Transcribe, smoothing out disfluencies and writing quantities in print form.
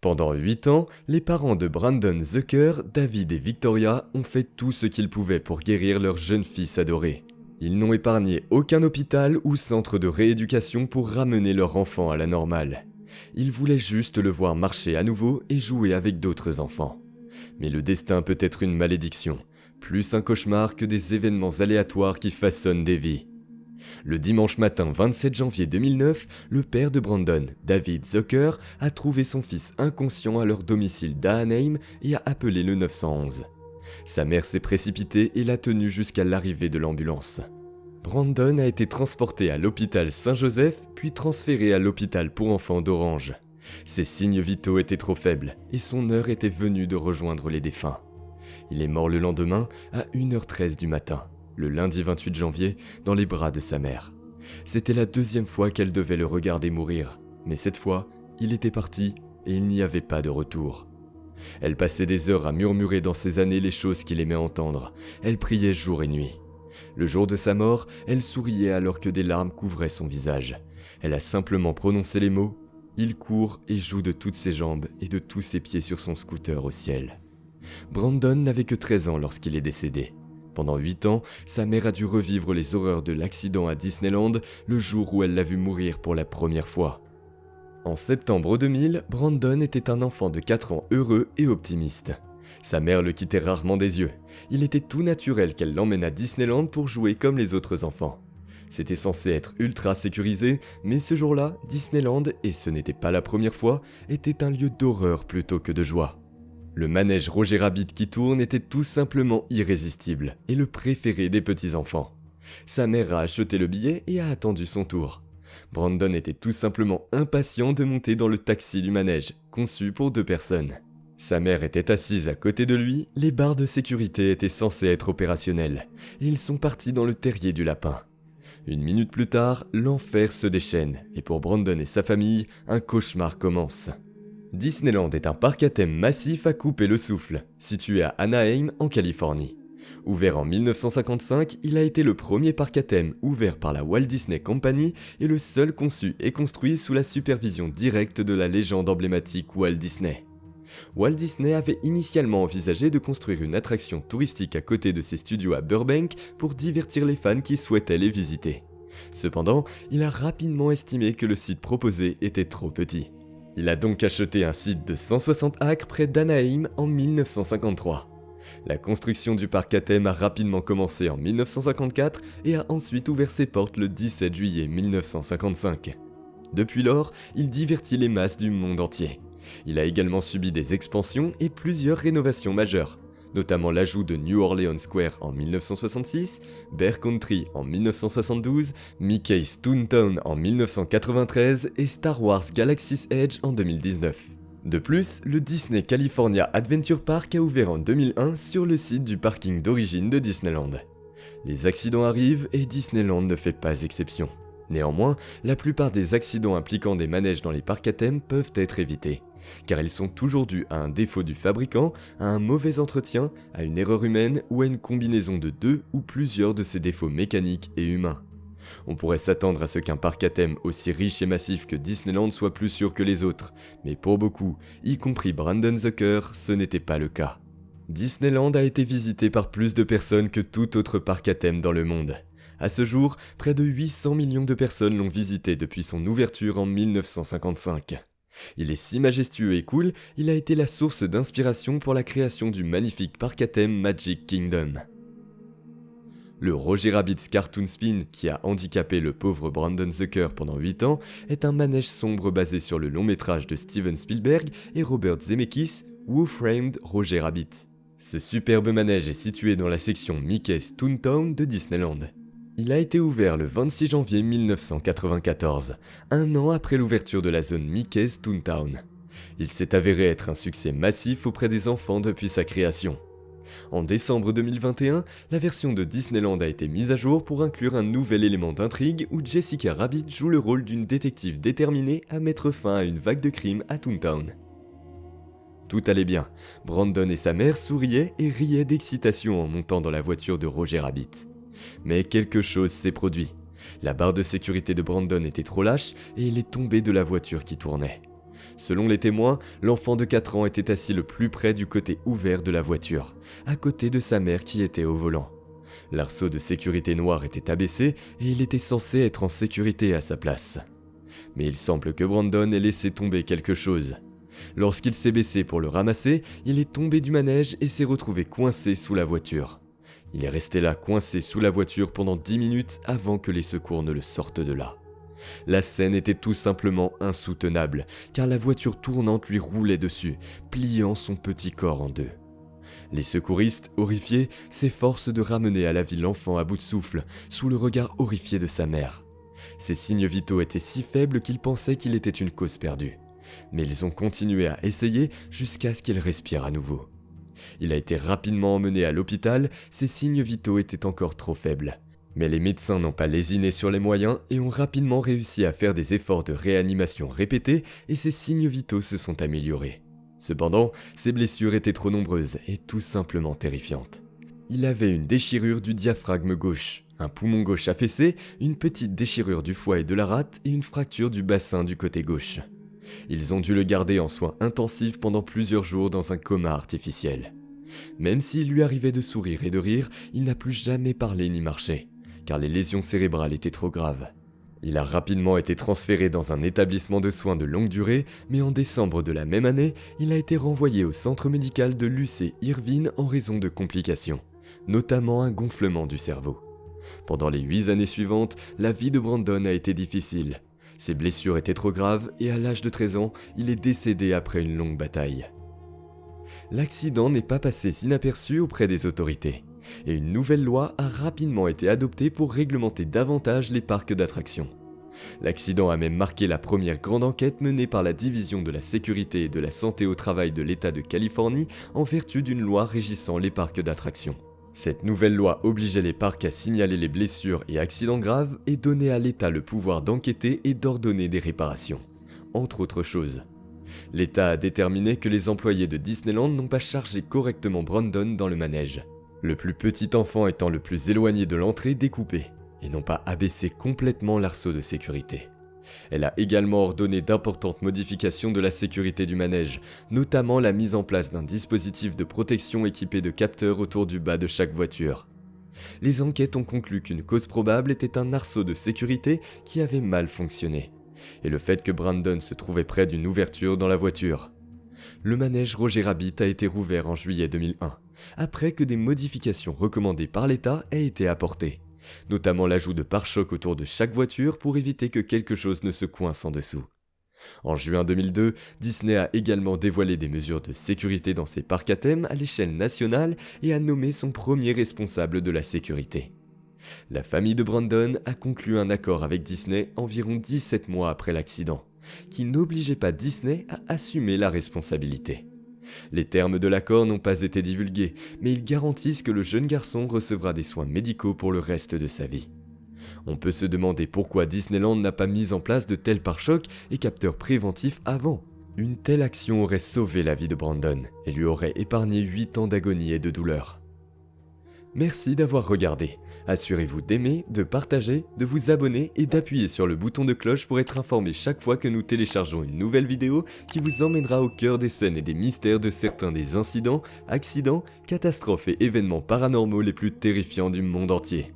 Pendant 8 ans, les parents de Brandon Zucker, David et Victoria ont fait tout ce qu'ils pouvaient pour guérir leur jeune fils adoré. Ils n'ont épargné aucun hôpital ou centre de rééducation pour ramener leur enfant à la normale. Ils voulaient juste le voir marcher à nouveau et jouer avec d'autres enfants. Mais le destin peut être une malédiction, plus un cauchemar que des événements aléatoires qui façonnent des vies. Le dimanche matin 27 janvier 2009, le père de Brandon, David Zucker, a trouvé son fils inconscient à leur domicile d'Anaheim et a appelé le 911. Sa mère s'est précipitée et l'a tenu jusqu'à l'arrivée de l'ambulance. Brandon a été transporté à l'hôpital Saint-Joseph, puis transféré à l'hôpital pour enfants d'Orange. Ses signes vitaux étaient trop faibles et son heure était venue de rejoindre les défunts. Il est mort le lendemain à 1h13 du matin, le lundi 28 janvier, dans les bras de sa mère. C'était la deuxième fois qu'elle devait le regarder mourir, mais cette fois, il était parti et il n'y avait pas de retour. Elle passait des heures à murmurer dans ses années les choses qu'il aimait entendre. Elle priait jour et nuit. Le jour de sa mort, elle souriait alors que des larmes couvraient son visage. Elle a simplement prononcé les mots « Il court et joue de toutes ses jambes et de tous ses pieds sur son scooter au ciel ». Brandon n'avait que 13 ans lorsqu'il est décédé. Pendant 8 ans, sa mère a dû revivre les horreurs de l'accident à Disneyland le jour où elle l'a vu mourir pour la première fois. En septembre 2000, Brandon était un enfant de 4 ans heureux et optimiste. Sa mère le quittait rarement des yeux. Il était tout naturel qu'elle l'emmène à Disneyland pour jouer comme les autres enfants. C'était censé être ultra sécurisé, mais ce jour-là, Disneyland, et ce n'était pas la première fois, était un lieu d'horreur plutôt que de joie. Le manège Roger Rabbit qui tourne était tout simplement irrésistible, et le préféré des petits-enfants. Sa mère a acheté le billet et a attendu son tour. Brandon était tout simplement impatient de monter dans le taxi du manège, conçu pour 2 personnes. Sa mère était assise à côté de lui, les barres de sécurité étaient censées être opérationnelles, et ils sont partis dans le terrier du lapin. 1 minute plus tard, l'enfer se déchaîne, et pour Brandon et sa famille, un cauchemar commence. Disneyland est un parc à thème massif à couper le souffle, situé à Anaheim, en Californie. Ouvert en 1955, il a été le premier parc à thème ouvert par la Walt Disney Company et le seul conçu et construit sous la supervision directe de la légende emblématique Walt Disney. Walt Disney avait initialement envisagé de construire une attraction touristique à côté de ses studios à Burbank pour divertir les fans qui souhaitaient les visiter. Cependant, il a rapidement estimé que le site proposé était trop petit. Il a donc acheté un site de 160 acres près d'Anaheim en 1953. La construction du parc à thème a rapidement commencé en 1954 et a ensuite ouvert ses portes le 17 juillet 1955. Depuis lors, il divertit les masses du monde entier. Il a également subi des expansions et plusieurs rénovations majeures, notamment l'ajout de New Orleans Square en 1966, Bear Country en 1972, Mickey's Toontown en 1993 et Star Wars Galaxy's Edge en 2019. De plus, le Disney California Adventure Park a ouvert en 2001 sur le site du parking d'origine de Disneyland. Les accidents arrivent et Disneyland ne fait pas exception. Néanmoins, la plupart des accidents impliquant des manèges dans les parcs à thème peuvent être évités, car ils sont toujours dus à un défaut du fabricant, à un mauvais entretien, à une erreur humaine ou à une combinaison de 2 ou plusieurs de ces défauts mécaniques et humains. On pourrait s'attendre à ce qu'un parc à thème aussi riche et massif que Disneyland soit plus sûr que les autres, mais pour beaucoup, y compris Brandon Zucker, ce n'était pas le cas. Disneyland a été visité par plus de personnes que tout autre parc à thème dans le monde. À ce jour, près de 800 millions de personnes l'ont visité depuis son ouverture en 1955. Il est si majestueux et cool, il a été la source d'inspiration pour la création du magnifique parc à thème Magic Kingdom. Le Roger Rabbit's Cartoon Spin, qui a handicapé le pauvre Brandon Zucker pendant 8 ans, est un manège sombre basé sur le long métrage de Steven Spielberg et Robert Zemeckis, Who Framed Roger Rabbit. Ce superbe manège est situé dans la section Mickey's Toontown de Disneyland. Il a été ouvert le 26 janvier 1994, un an après l'ouverture de la zone Mickey's Toontown. Il s'est avéré être un succès massif auprès des enfants depuis sa création. En décembre 2021, la version de Disneyland a été mise à jour pour inclure un nouvel élément d'intrigue où Jessica Rabbit joue le rôle d'une détective déterminée à mettre fin à une vague de crimes à Toontown. Tout allait bien, Brandon et sa mère souriaient et riaient d'excitation en montant dans la voiture de Roger Rabbit. Mais quelque chose s'est produit. La barre de sécurité de Brandon était trop lâche et il est tombé de la voiture qui tournait. Selon les témoins, l'enfant de 4 ans était assis le plus près du côté ouvert de la voiture, à côté de sa mère qui était au volant. L'arceau de sécurité noir était abaissé et il était censé être en sécurité à sa place. Mais il semble que Brandon ait laissé tomber quelque chose. Lorsqu'il s'est baissé pour le ramasser, il est tombé du manège et s'est retrouvé coincé sous la voiture. Il est resté là coincé sous la voiture pendant 10 minutes avant que les secours ne le sortent de là. La scène était tout simplement insoutenable, car la voiture tournante lui roulait dessus, pliant son petit corps en deux. Les secouristes, horrifiés, s'efforcent de ramener à la vie l'enfant à bout de souffle, sous le regard horrifié de sa mère. Ses signes vitaux étaient si faibles qu'ils pensaient qu'il était une cause perdue. Mais ils ont continué à essayer jusqu'à ce qu'il respire à nouveau. Il a été rapidement emmené à l'hôpital, ses signes vitaux étaient encore trop faibles. Mais les médecins n'ont pas lésiné sur les moyens et ont rapidement réussi à faire des efforts de réanimation répétés et ses signes vitaux se sont améliorés. Cependant, ses blessures étaient trop nombreuses et tout simplement terrifiantes. Il avait une déchirure du diaphragme gauche, un poumon gauche affaissé, une petite déchirure du foie et de la rate et une fracture du bassin du côté gauche. Ils ont dû le garder en soins intensifs pendant plusieurs jours dans un coma artificiel. Même s'il lui arrivait de sourire et de rire, il n'a plus jamais parlé ni marché, car les lésions cérébrales étaient trop graves. Il a rapidement été transféré dans un établissement de soins de longue durée, mais en décembre de la même année, il a été renvoyé au centre médical de l'UC Irvine en raison de complications, notamment un gonflement du cerveau. Pendant les 8 années suivantes, la vie de Brandon a été difficile. Ses blessures étaient trop graves et à l'âge de 13 ans, il est décédé après une longue bataille. L'accident n'est pas passé inaperçu auprès des autorités, et une nouvelle loi a rapidement été adoptée pour réglementer davantage les parcs d'attractions. L'accident a même marqué la première grande enquête menée par la Division de la Sécurité et de la Santé au Travail de l'État de Californie en vertu d'une loi régissant les parcs d'attractions. Cette nouvelle loi obligeait les parcs à signaler les blessures et accidents graves et donnait à l'État le pouvoir d'enquêter et d'ordonner des réparations, entre autres choses. L'État a déterminé que les employés de Disneyland n'ont pas chargé correctement Brandon dans le manège, le plus petit enfant étant le plus éloigné de l'entrée découpé, et n'ont pas abaissé complètement l'arceau de sécurité. Elle a également ordonné d'importantes modifications de la sécurité du manège, notamment la mise en place d'un dispositif de protection équipé de capteurs autour du bas de chaque voiture. Les enquêtes ont conclu qu'une cause probable était un arceau de sécurité qui avait mal fonctionné, et le fait que Brandon se trouvait près d'une ouverture dans la voiture. Le manège Roger Rabbit a été rouvert en juillet 2001, après que des modifications recommandées par l'État aient été apportées, notamment l'ajout de pare-chocs autour de chaque voiture pour éviter que quelque chose ne se coince en dessous. En juin 2002, Disney a également dévoilé des mesures de sécurité dans ses parcs à thème à l'échelle nationale et a nommé son premier responsable de la sécurité. La famille de Brandon a conclu un accord avec Disney environ 17 mois après l'accident, qui n'obligeait pas Disney à assumer la responsabilité. Les termes de l'accord n'ont pas été divulgués, mais ils garantissent que le jeune garçon recevra des soins médicaux pour le reste de sa vie. On peut se demander pourquoi Disneyland n'a pas mis en place de tels pare-chocs et capteurs préventifs avant. Une telle action aurait sauvé la vie de Brandon et lui aurait épargné 8 ans d'agonie et de douleur. Merci d'avoir regardé. Assurez-vous d'aimer, de partager, de vous abonner et d'appuyer sur le bouton de cloche pour être informé chaque fois que nous téléchargeons une nouvelle vidéo qui vous emmènera au cœur des scènes et des mystères de certains des incidents, accidents, catastrophes et événements paranormaux les plus terrifiants du monde entier.